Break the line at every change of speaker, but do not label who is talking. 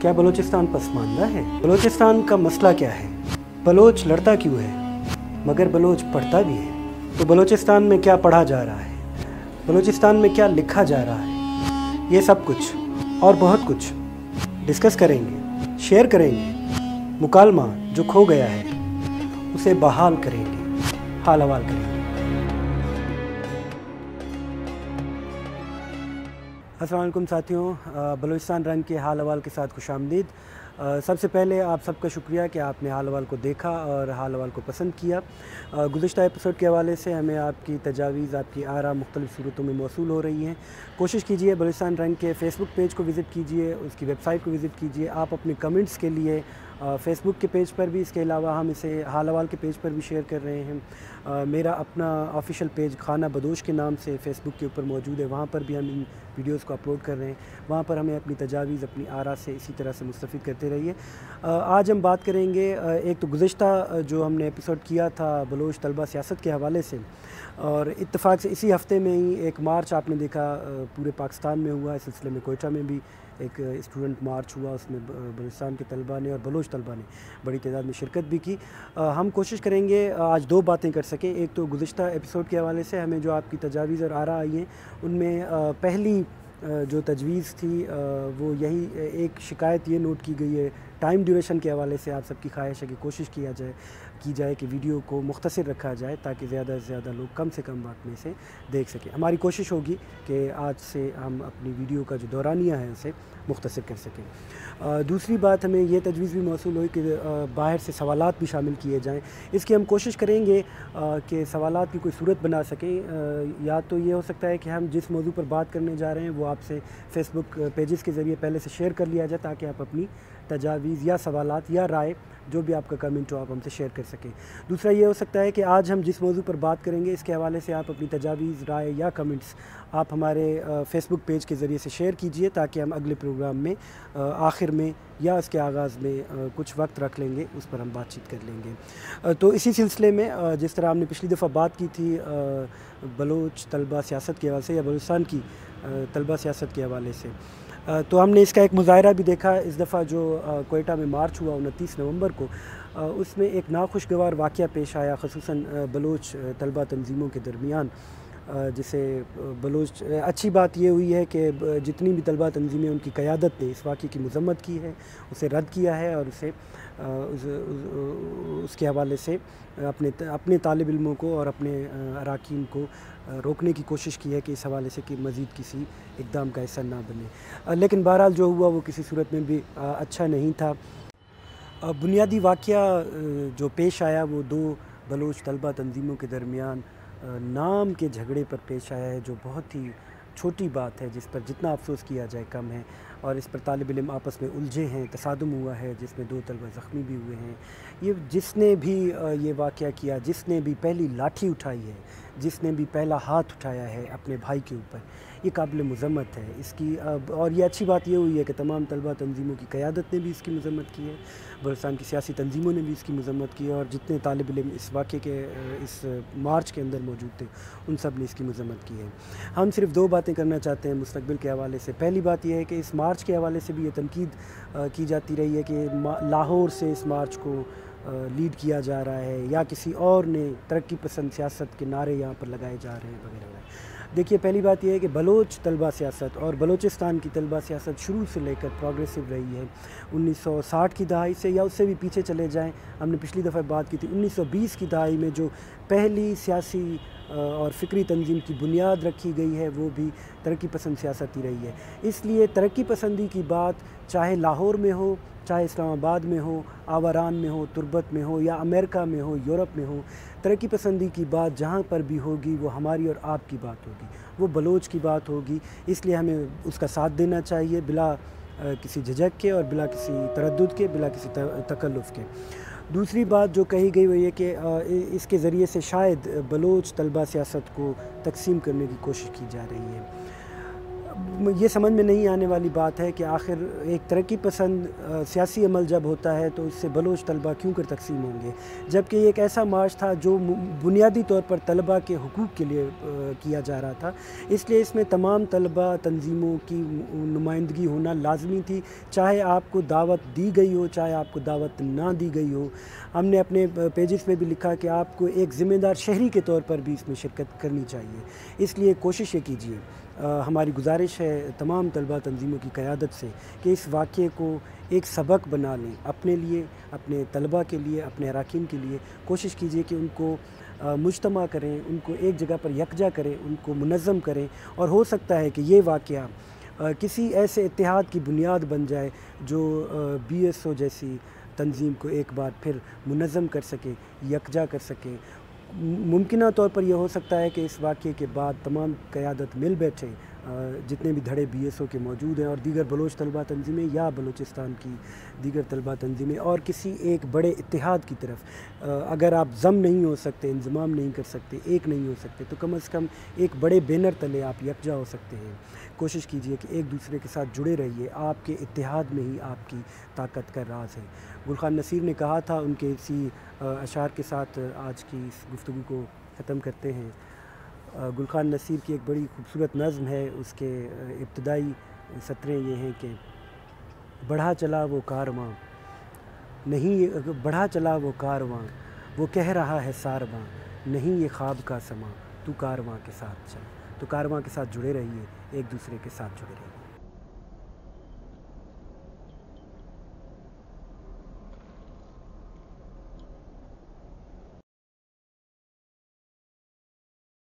क्या बलूचिस्तान पसमानदा है? बलूचिस्तान का मसला क्या है? बलोच लड़ता क्यों है मगर बलोच पढ़ता भी है? तो बलूचिस्तान में क्या पढ़ा जा रहा है, बलूचिस्तान में क्या लिखा जा रहा है, ये सब कुछ और बहुत कुछ डिस्कस करेंगे, शेयर करेंगे। मुकालमा जो खो गया है उसे बहाल करेंगे, हाल हवाल करेंगे। अस्सलाम वालेकुम साथियों, बलूचिस्तान रंग के हाल हवाल के साथ खुशामदीद। सबसे पहले आप सबका शुक्रिया कि आपने हाल हवाल को देखा और हाल हवाल को पसंद किया। गुज़िश्ता एपिसोड के हवाले से हमें आपकी तजावीज़, आपकी आरा मुख्तलिफ़ सूरतों में मौसूल हो रही हैं। कोशिश कीजिए बलूचिस्तान रंग के फ़ेसबुक पेज को विज़िट कीजिए, उसकी वेबसाइट को विज़िट कीजिए। आप अपने कमेंट्स के लिए फ़ेसबुक के पेज पर भी, इसके अलावा हम इसे हाल हवाल के पेज पर भी शेयर कर रहे हैं। मेरा अपना ऑफिशियल पेज खाना बदोश के नाम से फ़ेसबुक के ऊपर मौजूद है, वहाँ पर भी हम इन वीडियोस को अपलोड कर रहे हैं। वहाँ पर हमें अपनी तजावीज़, अपनी आरा से इसी तरह से मुस्तफ़ीद करते रहिए। आज हम बात करेंगे, एक तो गुज़िश्ता जो हमने एपिसोड किया था बलोच तलबा सियासत के हवाले से, और इत्तेफाक से इसी हफ़्ते में ही एक मार्च आपने देखा पूरे पाकिस्तान में हुआ। इस सिलसिले में कोयटा में भी एक स्टूडेंट मार्च हुआ, उसमें बलूचिस्तान के तलबा ने और बलोच तलबा ने बड़ी तादाद में शिरकत भी की। हम कोशिश करेंगे आज दो बातें कर सकें। एक तो गुज़िश्ता एपिसोड के हवाले से हमें जो आपकी तजावीज़ और आरा आई हैं उनमें पहली जो तजवीज़ थी वो यही, एक शिकायत ये नोट की गई है टाइम ड्यूरेशन के हवाले से। आप सबकी ख्वाहिश है कि कोशिश की जाए कि वीडियो को मुख्तसर रखा जाए ताकि ज़्यादा से ज़्यादा लोग कम से कम वक्त में से देख सकें। हमारी कोशिश होगी कि आज से हम अपनी वीडियो का जो दौरानिया है उसे मुख्तसर कर सकें। दूसरी बात, हमें ये तजवीज़ भी मौसूल हुई कि बाहर से सवालात भी शामिल किए जाएँ। इसकी हम कोशिश करेंगे कि सवालात की कोई सूरत बना सकें। या तो ये हो सकता है कि हम जिस मौजू पर बात करने जा रहे हैं वो आपसे फ़ेसबुक पेजेस के ज़रिए पहले से शेयर कर लिया जाए ताकि आप अपनी तजावीज़ या सवालात या राय, जो भी आपका कमेंट हो, आप हमसे शेयर कर सकें। दूसरा ये हो सकता है कि आज हम जिस मौजू पर बात करेंगे इसके हवाले से आप अपनी तजावीज़, राय या कमेंट्स आप हमारे फ़ेसबुक पेज के ज़रिए से शेयर कीजिए ताकि हम अगले प्रोग्राम में आखिर में या इसके आगाज़ में कुछ वक्त रख लेंगे, उस पर हम बातचीत कर लेंगे। तो इसी सिलसिले में जिस तरह हमने पिछली दफ़ा बात की थी बलोच तलबा सियासत के हवाले से या बलूचिस्तान की तलबा सियासत के हवाले से, तो हमने इसका एक मुज़ाहरा भी देखा। इस दफ़ा जो कोयटा में मार्च हुआ 29 नवंबर को, उसमें एक नाखुशगवार वाक़या पेश आया, ख़ुसूसन बलोच तलबा तंजीमों के दरमियान, जिसे बलोच अच्छी बात ये हुई है कि जितनी भी तलबा तंजीमें, उनकी क़यादत ने इस वाक़े की मज़म्मत की है, उसे रद्द किया है और उसे उसके हवाले से अपने तालिब इल्मों को और अपने अराकीन को रोकने की कोशिश की है कि इस हवाले से कि मज़ीद किसी इक़दाम का हिस्सा ना बने। लेकिन बहरहाल जो हुआ वो किसी सूरत में भी अच्छा नहीं था। बुनियादी वाक़या जो पेश आया वो दो बलोच तलबा तंजीमों के दरमियान नाम के झगड़े पर पेश आया है, जो बहुत ही छोटी बात है, जिस पर जितना अफसोस किया जाए कम है। और इस पर तालिब इल्म आपस में उलझे हैं, तसादुम हुआ है जिसमें दो तलबा ज़ख्मी भी हुए हैं। ये जिसने भी ये वाक़या किया, जिसने भी पहली लाठी उठाई है, जिसने भी पहला हाथ उठाया है अपने भाई के ऊपर, ये काबिल मज़म्मत है इसकी। और ये अच्छी बात ये हुई है कि तमाम तलबा तंजीमों की क़यादत ने भी इसकी मज़म्मत की है, बलूचिस्तान की सियासी तंजीमों ने भी इसकी मज़म्मत की है, और जितने तालिब इल्म इस वाक़े के इस मार्च के अंदर मौजूद थे उन सब ने इसकी मज़म्मत की है। हम सिर्फ दो बातें करना चाहते हैं मुस्तक़बिल के हवाले से। पहली बात यह है कि इस मार्च के हवाले से भी ये तनकीद की जाती रही है कि लाहौर से इस मार्च को लीड किया जा रहा है या किसी और ने तरक्की पसंद सियासत के नारे यहाँ पर लगाए जा रहे हैं वगैरह वगैरह। देखिए, पहली बात यह है कि बलोच तलबा सियासत और बलूचिस्तान की तलबा सियासत शुरू से लेकर प्रोग्रेसिव रही है। 1960 की दहाई से या उससे भी पीछे चले जाएं, हमने पिछली दफ़ा बात की थी 1920 की दहाई में जो पहली सियासी और फ़िक्री तंजीम की बुनियाद रखी गई है वो भी तरक्की पसंद सियासत ही रही है। इसलिए तरक्की पसंदी की बात चाहे लाहौर में हो, चाहे इस्लामाबाद में हो, आवारान में हो, तुर्बत में हो, या अमेरिका में हो, यूरोप में हो, तरक्की पसंदी की बात जहाँ पर भी होगी वो हमारी और आपकी बात होगी, वो बलोच की बात होगी। इसलिए हमें उसका साथ देना चाहिए बिला किसी झिझक के और बिला किसी तरद्दुद के, बिला किसी तकल्लुफ़ के। दूसरी बात जो कही गई वो ये कि इसके ज़रिए से शायद बलोच तलबा सियासत को तकसीम करने की कोशिश की जा रही है। یہ سمجھ میں نہیں آنے والی بات ہے کہ آخر ایک ترقی پسند سیاسی عمل جب ہوتا ہے تو اس سے بلوچ طلبہ کیوں کر تقسیم ہوں گے، جبکہ یہ ایک ایسا مارچ تھا جو بنیادی طور پر طلبہ کے حقوق کے لیے کیا جا رہا تھا۔ اس لیے اس میں تمام طلبہ تنظیموں کی نمائندگی ہونا لازمی تھی، چاہے آپ کو دعوت دی گئی ہو چاہے آپ کو دعوت نہ دی گئی ہو۔ ہم نے اپنے پیجز پہ بھی لکھا کہ آپ کو ایک ذمہ دار شہری کے طور پر بھی اس میں شرکت کرنی چاہیے، اس لیے کوشش یہ کیجیے۔ ہماری گزارش ہے تمام طلبہ تنظیموں کی قیادت سے کہ اس واقعے کو ایک سبق بنا لیں، اپنے لیے، اپنے طلبہ کے لیے، اپنے اراکین کے لیے۔ کوشش کیجیے کہ ان کو مجتمع کریں، ان کو ایک جگہ پر یکجا کریں، ان کو منظم کریں، اور ہو سکتا ہے کہ یہ واقعہ کسی ایسے اتحاد کی بنیاد بن جائے جو بی ایس او جیسی تنظیم کو ایک بار پھر منظم کر سکے، یکجا کر سکے۔ ممکنہ طور پر یہ ہو سکتا ہے کہ اس واقعے کے بعد تمام قیادت مل بیٹھے، جتنے بھی دھڑے بی ایس او کے موجود ہیں اور دیگر بلوچ طلبہ تنظیمیں یا بلوچستان کی دیگر طلبہ تنظیمیں، اور کسی ایک بڑے اتحاد کی طرف۔ اگر آپ ضم نہیں ہو سکتے، انضمام نہیں کر سکتے، ایک نہیں ہو سکتے، تو کم از کم ایک بڑے بینر تلے آپ یکجا ہو سکتے ہیں۔ کوشش کیجئے کہ ایک دوسرے کے ساتھ جڑے رہیے، آپ کے اتحاد میں ہی آپ کی طاقت کا راز ہے۔ گلخان نصیر نے کہا تھا، ان کے اسی اشعار کے ساتھ آج کی اس گفتگو کو ختم کرتے ہیں۔ گلخان نصیر کی ایک بڑی خوبصورت نظم ہے، اس کے ابتدائی سطریں یہ ہیں کہ بڑھا چلا وہ کارواں، نہیں بڑھا چلا وہ کارواں، وہ کہہ رہا ہے سارواں، نہیں یہ خواب کا سماں، تو کارواں کے ساتھ چل۔ تو کارواں کے ساتھ جڑے رہیے، ایک دوسرے کے ساتھ جڑے رہیے۔